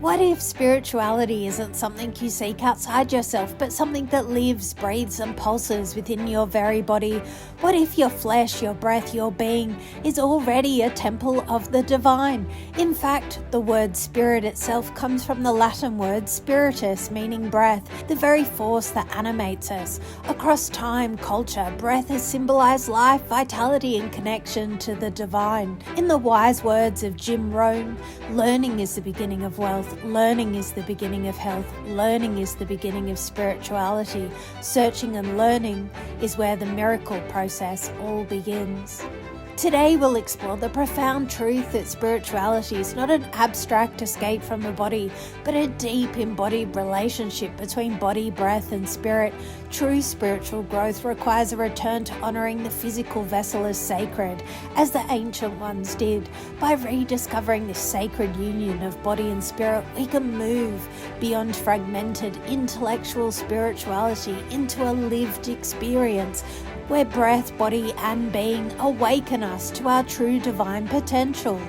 What if spirituality isn't something you seek outside yourself, but something that lives, breathes, and pulses within your very body? What if your flesh, your breath, your being is already a temple of the divine? In fact, the word spirit itself comes from the Latin word spiritus, meaning breath, the very force that animates us. Across time, culture, breath has symbolized life, vitality, and connection to the divine. In the wise words of Jim Rohn, learning is the beginning of wealth. Learning is the beginning of health. Learning is the beginning of spirituality. Searching and learning is where the miracle process all begins. Today we'll explore the profound truth that spirituality is not an abstract escape from the body, but a deep embodied relationship between body, breath, and spirit. True spiritual growth requires a return to honoring the physical vessel as sacred, as the ancient ones did. By rediscovering this sacred union of body and spirit, we can move beyond fragmented intellectual spirituality into a lived experience where breath, body, and being awaken us to our true divine potential.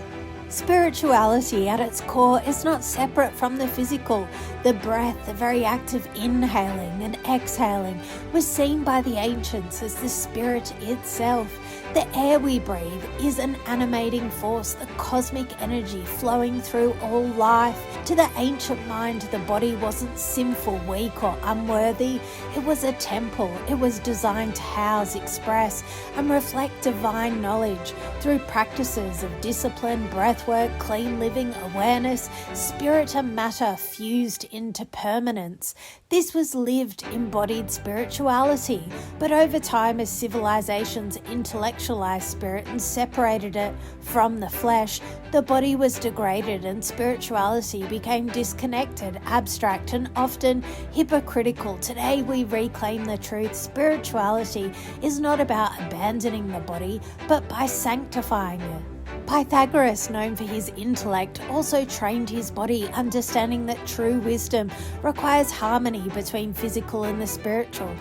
Spirituality at its core is not separate from the physical. The breath, the very act of inhaling and exhaling, was seen by the ancients as the spirit itself. The air we breathe is an animating force, the cosmic energy flowing through all life. To the ancient mind, the body wasn't sinful, weak, or unworthy. It was a temple. It was designed to house, express, and reflect divine knowledge. Through practices of discipline, breathwork, clean living, awareness, spirit and matter fused into permanence. This was lived, embodied spirituality. But over time, as civilizations intellectualized spirit and separated it from the flesh, the body was degraded and spirituality became disconnected, abstract, and often hypocritical. Today we reclaim the truth. Spirituality is not about abandoning the body, but by sanctifying it. Pythagoras, known for his intellect, also trained his body, understanding that true wisdom requires harmony between physical and the spiritual.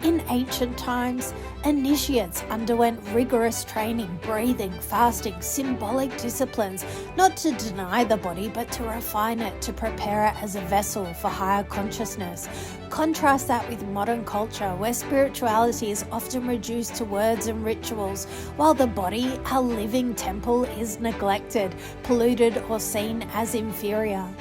In ancient times, initiates underwent rigorous training, breathing, fasting, symbolic disciplines, not to deny the body, but to refine it, to prepare it as a vessel for higher consciousness. Contrast that with modern culture, where spirituality is often reduced to words and rituals, while the body, our living temple, is neglected, polluted, or seen as inferior.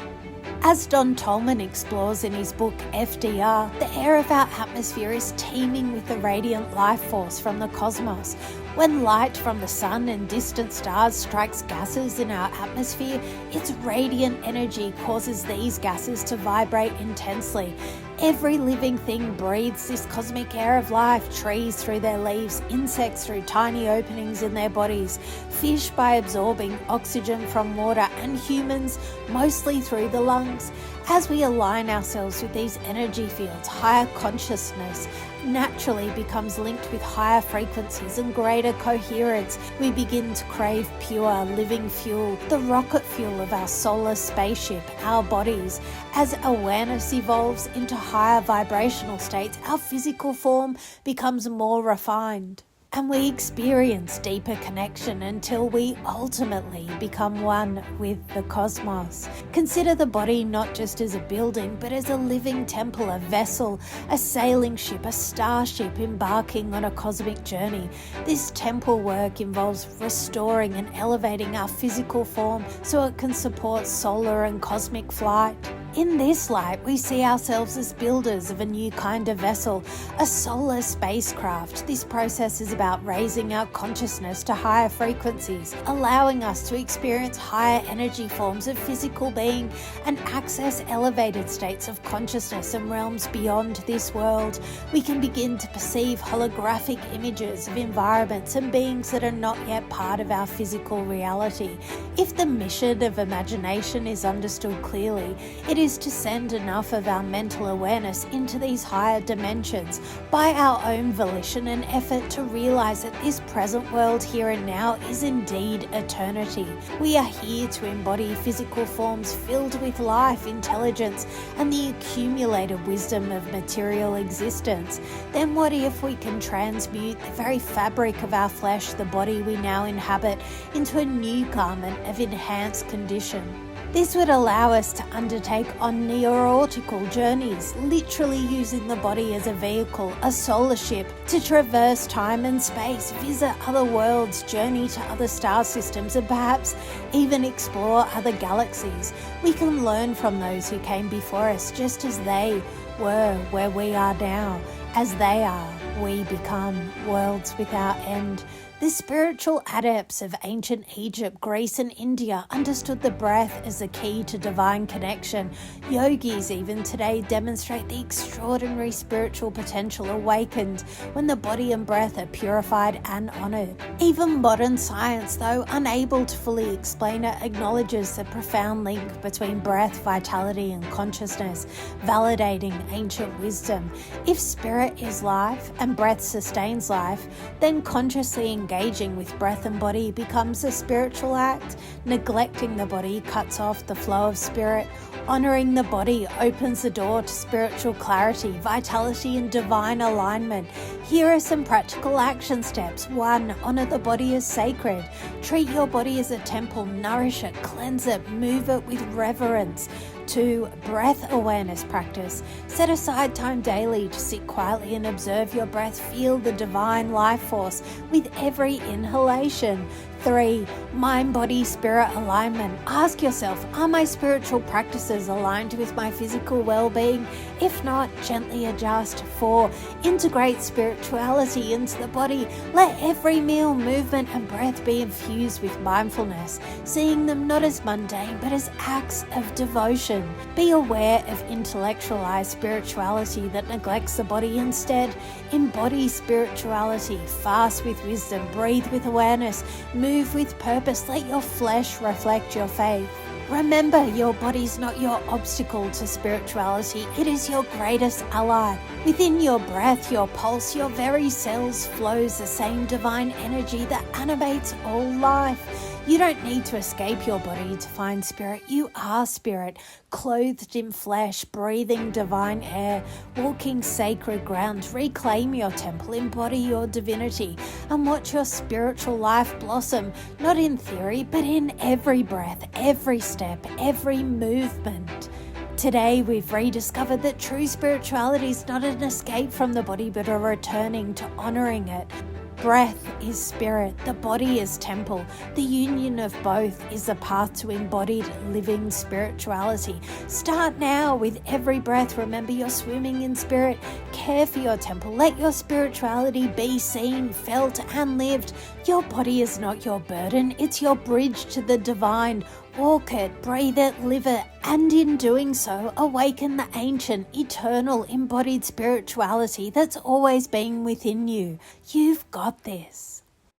As Don Tolman explores in his book FDR, the air of our atmosphere is teeming with the radiant life force from the cosmos. When light from the sun and distant stars strikes gases in our atmosphere, its radiant energy causes these gases to vibrate intensely. Every living thing breathes this cosmic air of life, trees through their leaves, insects through tiny openings in their bodies, fish by absorbing oxygen from water, and humans mostly through the lungs. As we align ourselves with these energy fields, higher consciousness naturally becomes linked with higher frequencies and greater coherence. We begin to crave pure, living fuel, the rocket fuel of our solar spaceship, our bodies. As awareness evolves into higher vibrational states, our physical form becomes more refined. And we experience deeper connection until we ultimately become one with the cosmos. Consider the body not just as a building, but as a living temple, a vessel, a sailing ship, a starship embarking on a cosmic journey. This temple work involves restoring and elevating our physical form so it can support solar and cosmic flight. In this light, we see ourselves as builders of a new kind of vessel, a solar spacecraft. This process is about raising our consciousness to higher frequencies, allowing us to experience higher energy forms of physical being and access elevated states of consciousness and realms beyond this world. We can begin to perceive holographic images of environments and beings that are not yet part of our physical reality. If the mission of imagination is understood clearly, it is to send enough of our mental awareness into these higher dimensions by our own volition and effort to realize that this present world here and now is indeed eternity. We are here to embody physical forms filled with life, intelligence, and the accumulated wisdom of material existence. Then what if we can transmute the very fabric of our flesh, the body we now inhabit, into a new garment of enhanced condition? This would allow us to undertake on neorotical journeys, literally using the body as a vehicle, a solar ship, to traverse time and space, visit other worlds, journey to other star systems, and perhaps even explore other galaxies. We can learn from those who came before us, just as they were where we are now. As they are, we become worlds without end. The spiritual adepts of ancient Egypt, Greece and India understood the breath as the key to divine connection. Yogis even today demonstrate the extraordinary spiritual potential awakened when the body and breath are purified and honored. Even modern science, though unable to fully explain it, acknowledges the profound link between breath, vitality and consciousness, validating ancient wisdom. If spirit is life and breath sustains life, then consciously engaging with breath and body becomes a spiritual act. Neglecting the body cuts off the flow of spirit. Honoring the body opens the door to spiritual clarity, vitality and divine alignment. Here are some practical action steps. 1. Honor the body as sacred. Treat your body as a temple. Nourish it, cleanse it, move it with reverence. 2. Breath awareness practice. Set aside time daily to sit quietly and observe your breath. Feel the divine life force with every inhalation. 3. Mind, body, spirit alignment. Ask yourself, are my spiritual practices aligned with my physical well-being? If not, gently adjust. 4. Integrate spirituality into the body. Let every meal, movement and breath be infused with mindfulness, seeing them not as mundane but as acts of devotion. Be aware of intellectualized spirituality that neglects the body. Instead, embody spirituality. Fast with wisdom, breathe with awareness, move with purpose. Let your flesh reflect your faith. Remember, your body's not your obstacle to spirituality. It is your greatest ally. Within your breath, your pulse, your very cells flows the same divine energy that animates all life. You don't need to escape your body to find spirit. You are spirit, clothed in flesh, breathing divine air, walking sacred ground. Reclaim your temple, embody your divinity, and watch your spiritual life blossom, not in theory, but in every breath, every step, every movement. Today, we've rediscovered that true spirituality is not an escape from the body, but a returning to honoring it. Breath is spirit, the body is temple. The union of both is the path to embodied living spirituality. Start now with every breath. Remember, you're swimming in spirit. Care for your temple. Let your spirituality be seen, felt and lived. Your body is not your burden, it's your bridge to the divine. Walk it, breathe it, live it, and in doing so, awaken the ancient, eternal, embodied spirituality that's always been within you. You've got this.